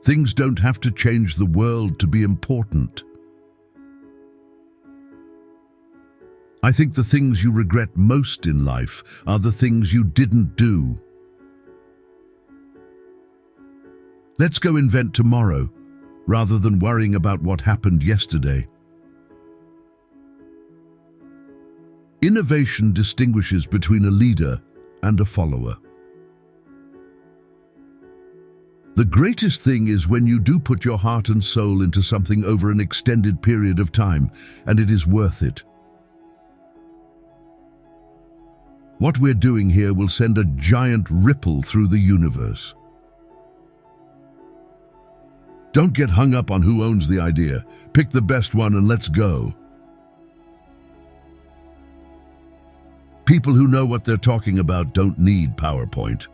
Things don't have to change the world to be important. I think the things you regret most in life are the things you didn't do. Let's go invent tomorrow, rather than worrying about what happened yesterday. Innovation distinguishes between a leader and a follower. The greatest thing is when you do put your heart and soul into something over an extended period of time, and it is worth it. What we're doing here will send a giant ripple through the universe. Don't get hung up on who owns the idea. Pick the best one and let's go. People who know what they're talking about don't need PowerPoint.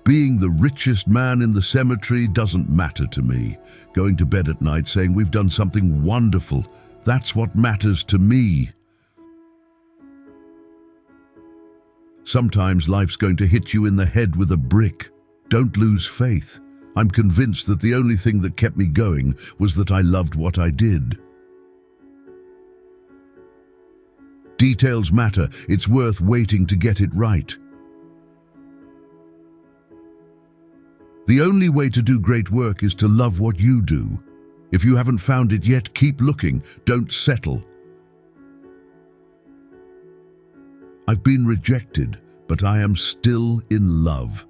Being the richest man in the cemetery doesn't matter to me. Going to bed at night saying we've done something wonderful, that's what matters to me. Sometimes life's going to hit you in the head with a brick. Don't lose faith. I'm convinced that the only thing that kept me going was that I loved what I did. Details matter. It's worth waiting to get it right. The only way to do great work is to love what you do. If you haven't found it yet, keep looking. Don't settle. I've been rejected, but I am still in love.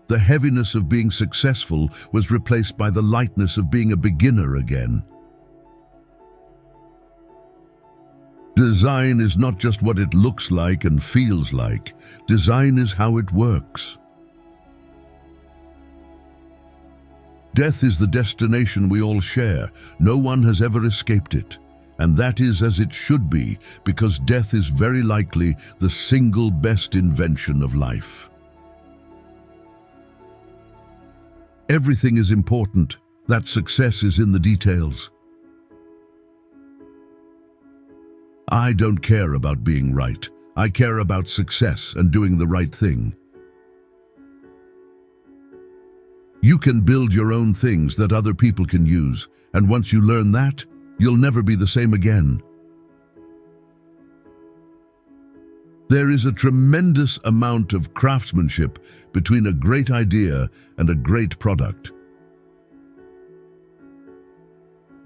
The heaviness of being successful was replaced by the lightness of being a beginner again. Design is not just what it looks like and feels like. Design is how it works. Death is the destination we all share. No one has ever escaped it. And that is as it should be, because death is very likely the single best invention of life. Everything is important. That success is in the details. I don't care about being right. I care about success and doing the right thing. You can build your own things that other people can use, and once you learn that, you'll never be the same again. There is a tremendous amount of craftsmanship between a great idea and a great product.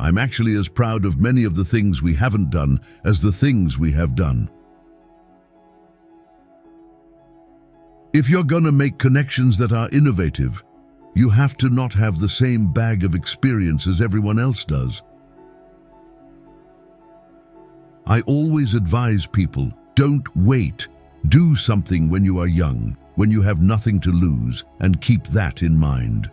I'm actually as proud of many of the things we haven't done as the things we have done. If you're gonna make connections that are innovative, you have to not have the same bag of experience as everyone else does. I always advise people, don't wait. Do something when you are young, when you have nothing to lose, and keep that in mind.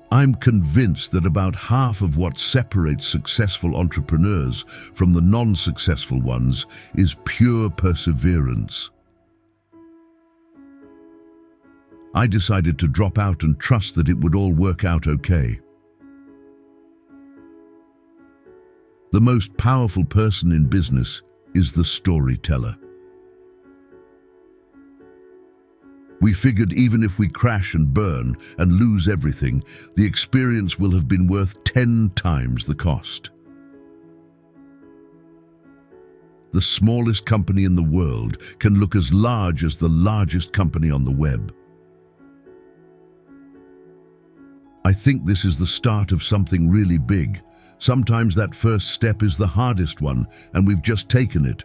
I'm convinced that about half of what separates successful entrepreneurs from the non-successful ones is pure perseverance. I decided to drop out and trust that it would all work out okay. The most powerful person in business is the storyteller. We figured even if we crash and burn and lose everything, the experience will have been worth 10 times the cost. The smallest company in the world can look as large as the largest company on the web. I think this is the start of something really big. Sometimes that first step is the hardest one, and we've just taken it.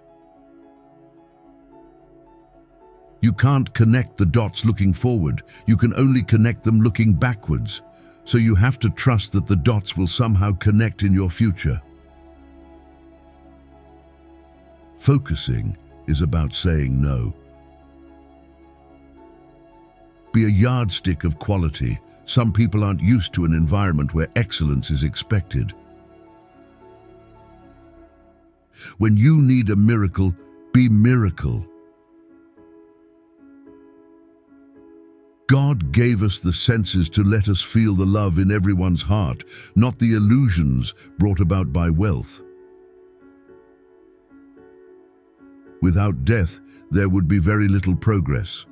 You can't connect the dots looking forward. You can only connect them looking backwards. So you have to trust that the dots will somehow connect in your future. Focusing is about saying no. Be a yardstick of quality. Some people aren't used to an environment where excellence is expected. When you need a miracle, be miracle. God gave us the senses to let us feel the love in everyone's heart, not the illusions brought about by wealth. Without death, there would be very little progress.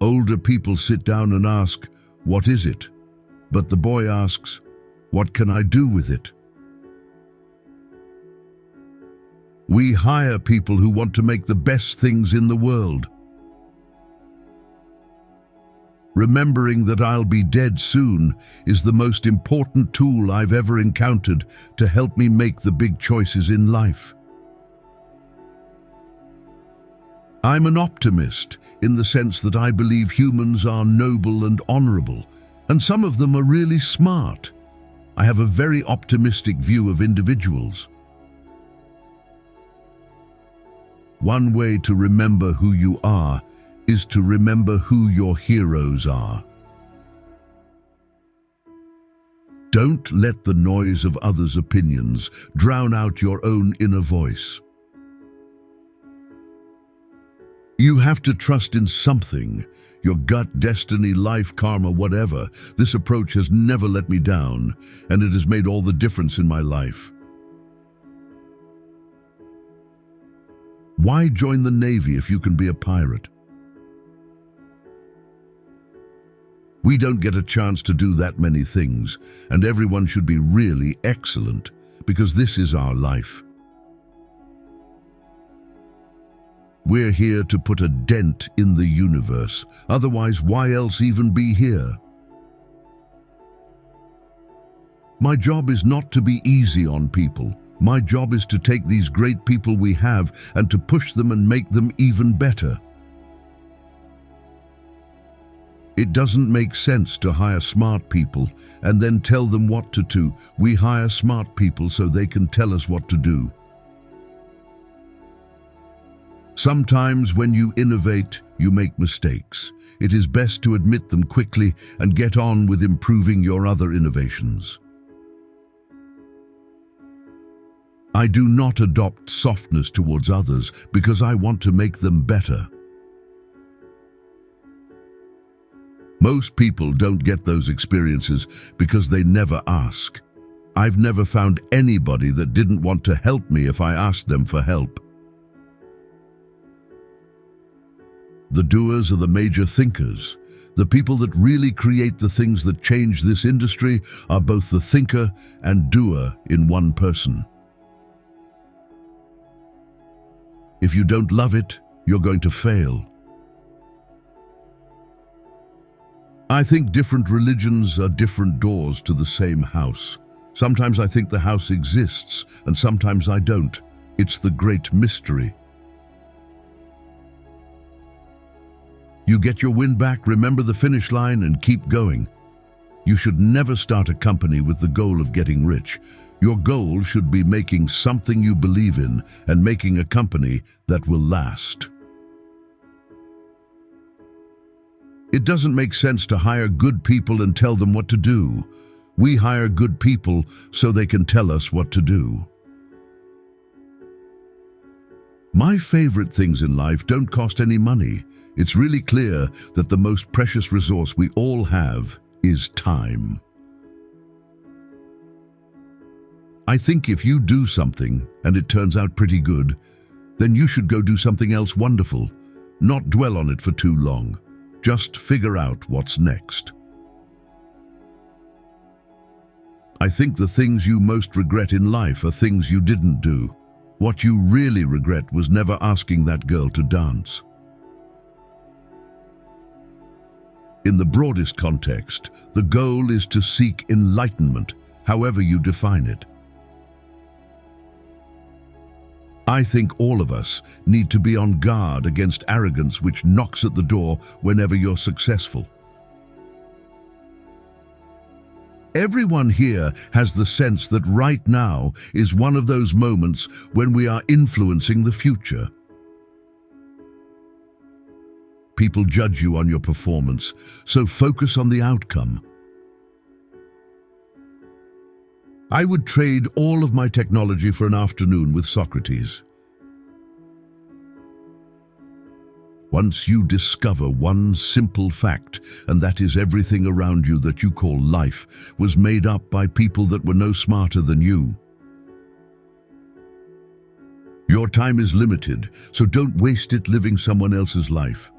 Older people sit down and ask, "What is it?" But the boy asks, "What can I do with it?" We hire people who want to make the best things in the world. Remembering that I'll be dead soon is the most important tool I've ever encountered to help me make the big choices in life. I'm an optimist in the sense that I believe humans are noble and honorable, and some of them are really smart. I have a very optimistic view of individuals. One way to remember who you are is to remember who your heroes are. Don't let the noise of others' opinions drown out your own inner voice. You have to trust in something, your gut, destiny, life, karma, whatever. This approach has never let me down, and it has made all the difference in my life. Why join the Navy if you can be a pirate? We don't get a chance to do that many things, and everyone should be really excellent, because this is our life. We're here to put a dent in the universe. Otherwise, why else even be here? My job is not to be easy on people. My job is to take these great people we have and to push them and make them even better. It doesn't make sense to hire smart people and then tell them what to do. We hire smart people so they can tell us what to do. Sometimes when you innovate, you make mistakes. It is best to admit them quickly and get on with improving your other innovations. I do not adopt softness towards others because I want to make them better. Most people don't get those experiences because they never ask. I've never found anybody that didn't want to help me if I asked them for help. The doers are the major thinkers. The people that really create the things that change this industry are both the thinker and doer in one person. If you don't love it, you're going to fail. I think different religions are different doors to the same house. Sometimes I think the house exists, and sometimes I don't. It's the great mystery. You get your win back, remember the finish line, and keep going. You should never start a company with the goal of getting rich. Your goal should be making something you believe in and making a company that will last. It doesn't make sense to hire good people and tell them what to do. We hire good people so they can tell us what to do. My favorite things in life don't cost any money. It's really clear that the most precious resource we all have is time. I think if you do something and it turns out pretty good, then you should go do something else wonderful. Not dwell on it for too long. Just figure out what's next. I think the things you most regret in life are things you didn't do. What you really regret was never asking that girl to dance. In the broadest context, the goal is to seek enlightenment, however you define it. I think all of us need to be on guard against arrogance which knocks at the door whenever you're successful. Everyone here has the sense that right now is one of those moments when we are influencing the future. People judge you on your performance, so focus on the outcome. I would trade all of my technology for an afternoon with Socrates. Once you discover one simple fact, and that is everything around you that you call life was made up by people that were no smarter than you. Your time is limited, so don't waste it living someone else's life.